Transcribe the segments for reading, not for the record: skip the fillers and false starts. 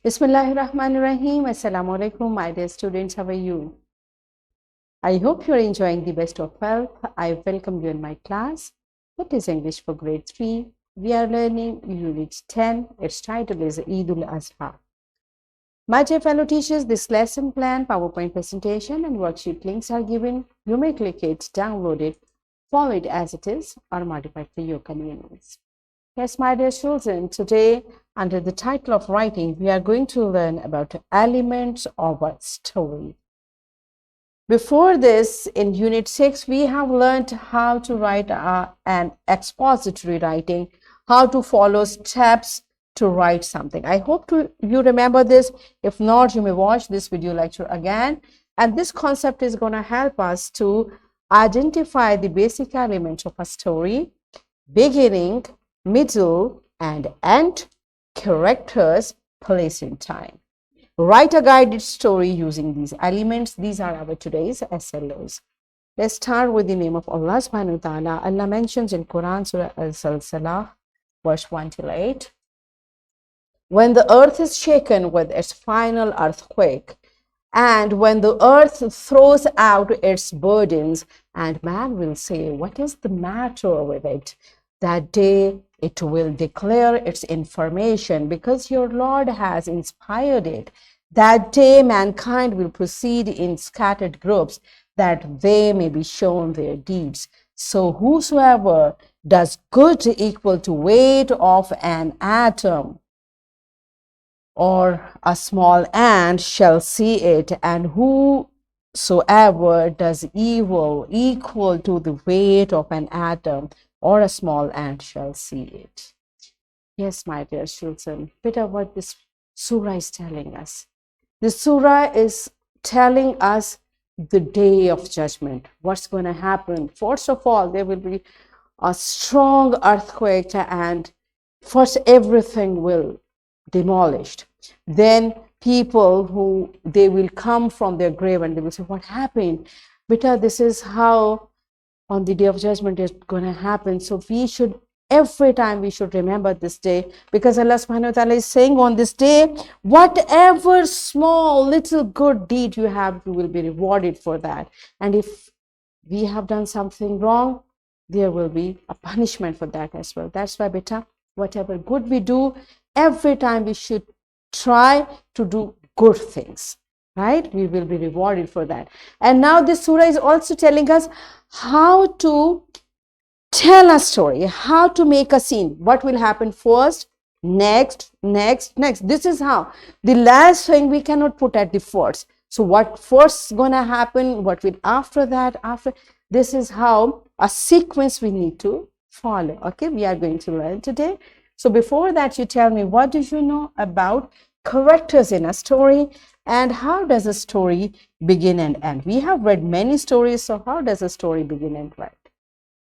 Bismillahirrahmanirrahim. Assalamu alaikum, my dear students. How are you? I hope you're enjoying the best of health. I welcome you in my class. It is English for grade 3. We are learning unit 10. Its title is Eidul Azha. My dear fellow teachers, this lesson plan, PowerPoint presentation, and worksheet links are given. You may click it, download it, follow it as it is, or modify it for your convenience. Yes, my dear children, today under the title of writing, we are going to learn about elements of a story. Before this, in Unit 6, we have learned how to write an expository writing, how to follow steps to write something. I hope you remember this. If not, you may watch this video lecture again. And this concept is going to help us to identify the basic elements of a story: beginning, middle, and end, characters, place, and time. Write a guided story using these elements. These are our today's SLOs. Let's start with the name of Allah subhanahu wa ta'ala. Allah mentions in Quran Surah Al-Salsalah, verse 1 till 8. When the earth is shaken with its final earthquake, and when the earth throws out its burdens, and man will say, what is the matter with it? That day it will declare its information, because your Lord has inspired it. That day mankind will proceed in scattered groups, that they may be shown their deeds. So whosoever does good equal to weight of an atom or a small ant shall see it, and whosoever does evil equal to the weight of an atom or a small ant shall see it. Yes, my dear children, Peter, what this surah is telling us. This surah is telling us the day of judgment. What's going to happen? First of all, there will be a strong earthquake, and first everything will demolished. Then people they will come from their grave and they will say, what happened? Beta, this is how on the day of judgment is going to happen. So we should, every time we should remember this day, because Allah subhanahu wa ta'ala is saying on this day, whatever small little good deed you have, you will be rewarded for that. And if we have done something wrong, there will be a punishment for that as well. That's why, beta, whatever good we do, every time we should try to do good things, right? We will be rewarded for that. And now this surah is also telling us how to tell a story, how to make a scene. What will happen first, next, next, next. This is how. The last thing we cannot put at the first. So what first is going to happen, what will after that, after. This is how a sequence we need to follow. Okay, we are going to learn today. So before that, you tell me, what do you know about characters in a story, and how does a story begin and end? We have read many stories, so how does a story begin and end?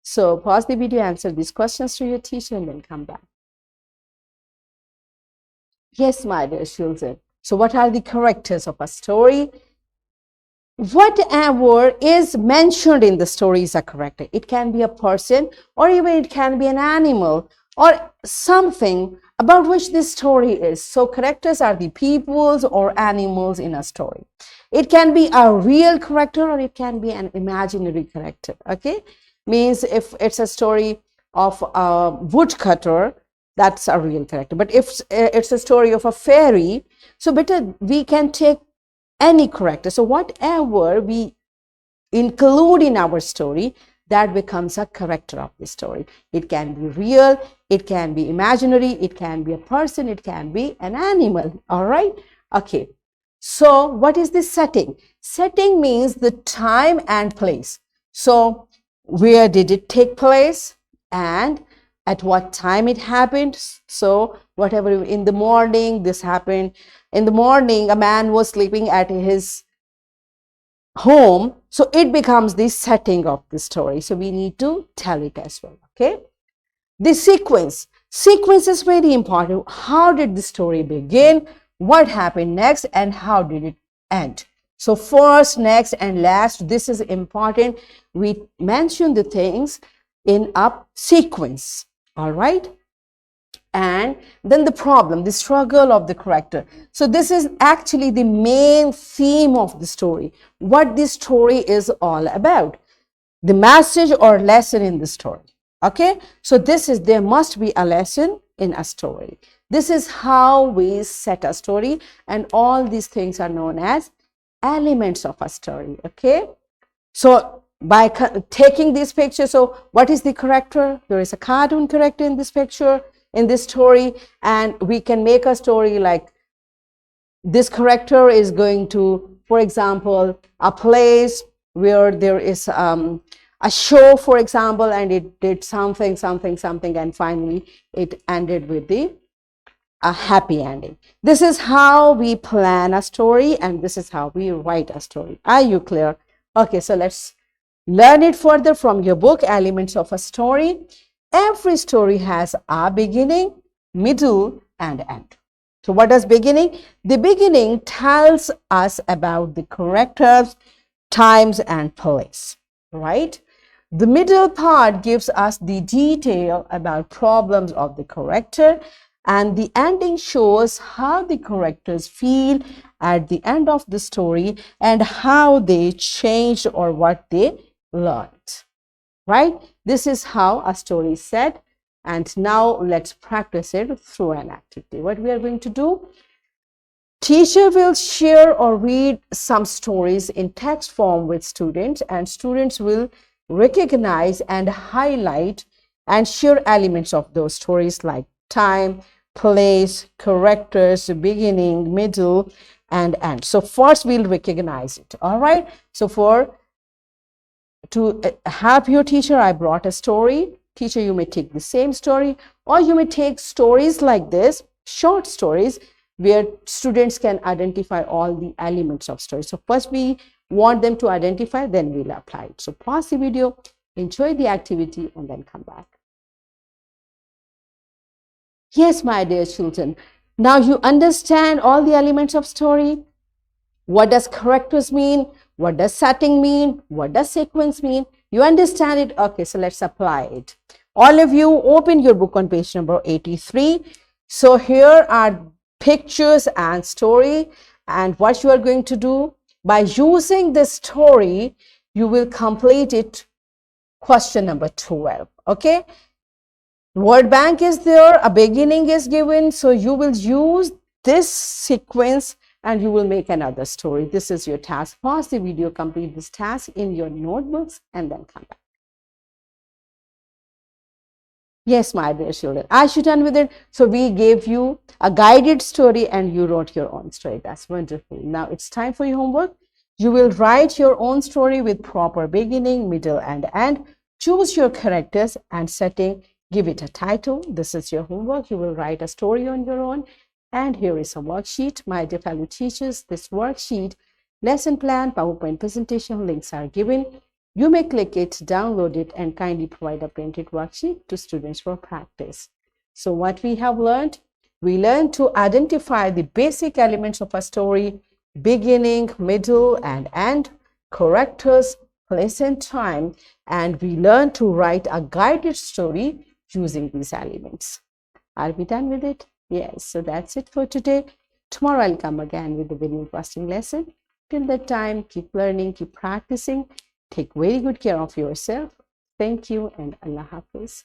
So pause the video, answer these questions to your teacher, and then come back. Yes, my dear children. So what are the characters of a story? Whatever is mentioned in the story is a character. It can be a person, or even it can be an animal, or something about which this story is. So characters are the peoples or animals in a story. It can be a real character, or it can be an imaginary character. Okay, means if it's a story of a woodcutter, that's a real character. But if it's a story of a fairy, so better we can take any character. So whatever we include in our story, that becomes a character of the story. It can be real, it can be imaginary, it can be a person, it can be an animal. All right. Okay. So what is the setting? Setting means the time and place. So where did it take place and at what time it happened? So whatever, in the morning, this happened. In the morning, a man was sleeping at his home, so it becomes the setting of the story. So we need to tell it as well. Okay, the sequence is very important. How did the story begin, what happened next, and how did it end? So first, next, and last, this is important. We mention the things in a sequence. All right. and then the problem, the struggle of the character. So this is actually the main theme of the story, what this story is all about, the message or lesson in the story. Okay, so there must be a lesson in a story. This is how we set a story, and all these things are known as elements of a story. Okay, so by taking this picture, so what is the character? There is a cartoon character in this picture, in this story, and we can make a story like this character is going to, for example, a place where there is a show, for example, and it did something, and finally it ended with a happy ending. This is how we plan a story, and this is how we write a story. Are you clear? Okay, so let's learn it further from your book, Elements of a Story. Every story has a beginning, middle, and end. So what does beginning? The beginning tells us about the characters, times, and place, right? The middle part gives us the detail about problems of the character, and the ending shows how the characters feel at the end of the story and how they changed or what they learned, right? This is how a story is set. And now let's practice it through an activity. What we are going to do? Teacher will share or read some stories in text form with students, and students will recognize and highlight and share elements of those stories like time, place, characters, beginning, middle, and end. So first we'll recognize it. All right. So to help your teacher, I brought a story. Teacher, you may take the same story, or you may take stories like this, short stories, where students can identify all the elements of story. So first we want them to identify, then we'll apply it. So pause the video, enjoy the activity, and then come back. Yes, my dear children, now you understand all the elements of story. What does characters mean? What does setting mean? What does sequence mean? You understand it? Okay, so let's apply it. All of you open your book on page number 83. So here are pictures and story, and what you are going to do by using this story, you will complete it. Question number 12. Okay, word bank is there, a beginning is given, so you will use this sequence and you will make another story. This is your task. Pause the video, complete this task in your notebooks, and then come back. Yes, my dear children, are you done with it? So we gave you a guided story and you wrote your own story. That's wonderful. Now it's time for your homework. You will write your own story with proper beginning, middle, and end. Choose your characters and setting. Give it a title. This is your homework. You will write a story on your own. And here is a worksheet. My dear fellow teachers, this worksheet, lesson plan, PowerPoint presentation links are given. You may click it, download it, and kindly provide a printed worksheet to students for practice. So what we have learned? We learned to identify the basic elements of a story, beginning, middle, and end, characters, place, and time. And we learned to write a guided story using these elements. Are we done with it? Yes, so that's it for today. Tomorrow I'll come again with a very interesting lesson. Till that time, keep learning, keep practicing. Take very good care of yourself. Thank you, and Allah Hafiz.